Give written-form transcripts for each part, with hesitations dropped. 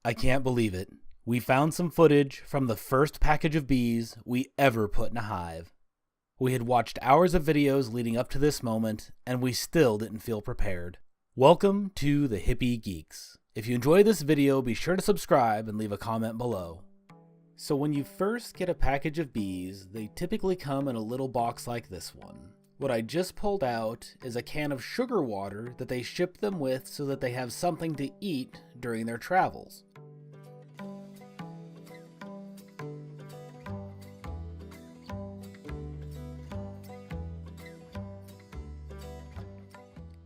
I can't believe it. We found some footage from the first package of bees we ever put in a hive. We had watched hours of videos leading up to this moment, and we still didn't feel prepared. Welcome to the Hippie Geeks. If you enjoy this video, be sure to subscribe and leave a comment below. So when you first get a package of bees, they typically come in a little box like this one. What I just pulled out is a can of sugar water that they ship them with so that they have something to eat during their travels.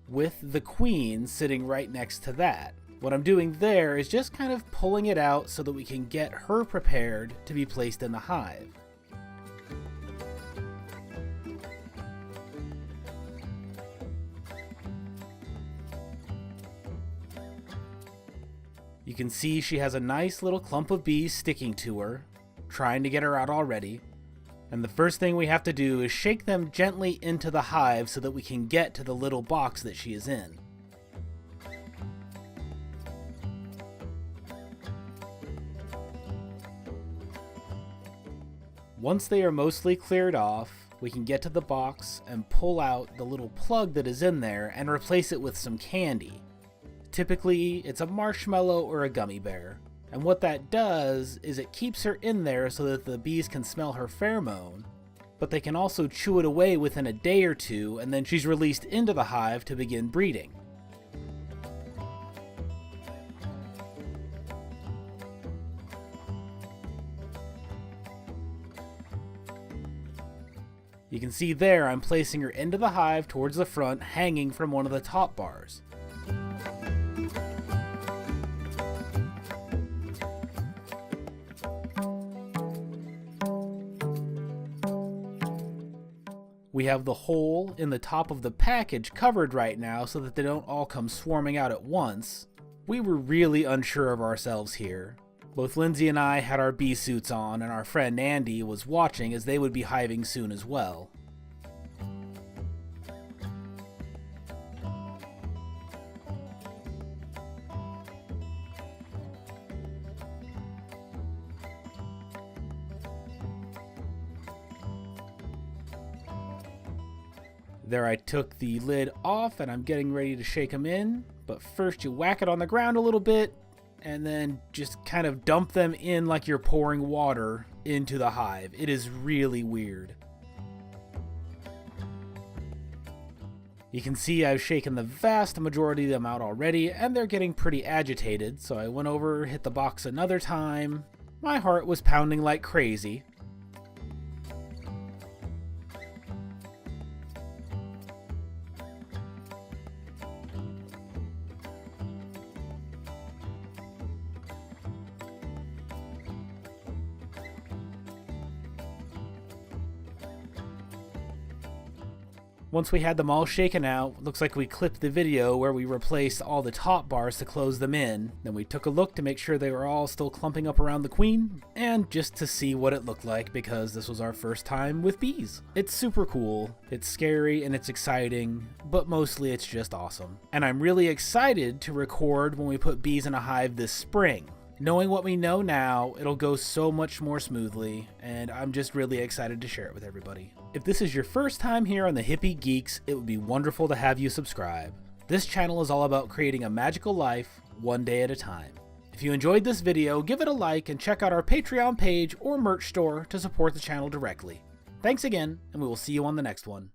With the queen sitting right next to that. What I'm doing there is just kind of pulling it out so that we can get her prepared to be placed in the hive. You can see she has a nice little clump of bees sticking to her, trying to get her out already. And the first thing we have to do is shake them gently into the hive so that we can get to the little box that she is in. Once they are mostly cleared off, we can get to the box and pull out the little plug that is in there and replace it with some candy. Typically, it's a marshmallow or a gummy bear. And what that does is it keeps her in there so that the bees can smell her pheromone, but they can also chew it away within a day or two, and then she's released into the hive to begin breeding. You can see there I'm placing her into the hive towards the front, hanging from one of the top bars. We have the hole in the top of the package covered right now so that they don't all come swarming out at once. We were really unsure of ourselves here. Both Lindsay and I had our bee suits on, and our friend Andy was watching as they would be hiving soon as well. There I took the lid off and I'm getting ready to shake them in, but first you whack it on the ground a little bit and then just kind of dump them in like you're pouring water into the hive. It is really weird. You can see I've shaken the vast majority of them out already and they're getting pretty agitated, so I went over, hit the box another time. My heart was pounding like crazy. Once we had them all shaken out, looks like we clipped the video where we replaced all the top bars to close them in. Then we took a look to make sure they were all still clumping up around the queen, and just to see what it looked like because this was our first time with bees. It's super cool, it's scary, and it's exciting, but mostly it's just awesome. And I'm really excited to record when we put bees in a hive this spring. Knowing what we know now, it'll go so much more smoothly, and I'm just really excited to share it with everybody. If this is your first time here on the Hippie Geeks, it would be wonderful to have you subscribe. This channel is all about creating a magical life, one day at a time. If you enjoyed this video, give it a like and check out our Patreon page or merch store to support the channel directly. Thanks again, and we will see you on the next one.